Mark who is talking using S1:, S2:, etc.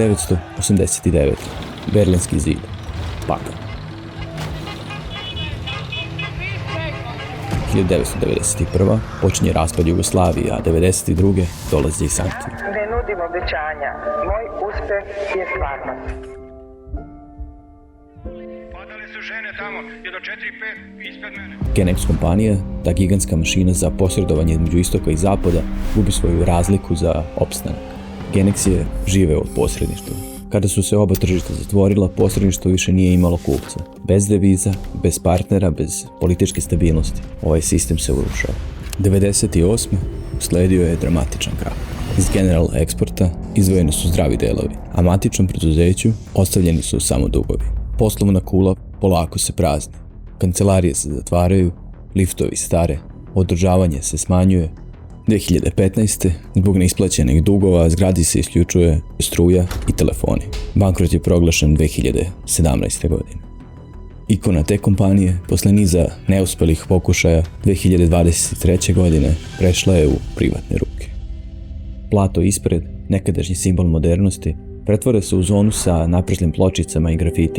S1: 1989. Berlinski zid. Pakao. 1991. počinje raspad Jugoslavije, a 1992. dolazi i sankcije.
S2: Ne nudim obećanja. Moj uspeh je stvarnost.
S3: Padale su žene tamo, jedno 4-5 ispred mene.
S1: Genex kompanija, ta gigantska mašina za posredovanje između istoka i zapada, gubi svoju razliku za opstanak. Genex je živeo od posredništva. Kada su se oba tržišta zatvorila, posredništvo više nije imalo kupca. Bez deviza, bez partnera, bez političke stabilnosti, ovaj sistem se urušao. 1998. usledio je dramatičan krah. Iz General Eksporta izdvojeni su zdravi delovi, a matičnom preduzeću ostavljeni su samo dugovi. Poslovna kula polako se prazni. Kancelarije se zatvaraju, liftovi stare, održavanje se smanjuje. 2015. zbog neisplaćenih dugova zgradi se isključuje struja i telefoni. Bankrot je proglašen 2017. godine. Ikona te kompanije, posle niza neuspelih pokušaja, 2023. godine prešla je u privatne ruke. Plato ispred, nekadašnji simbol modernosti, pretvara se u zonu sa naprzlim pločicama i grafitima.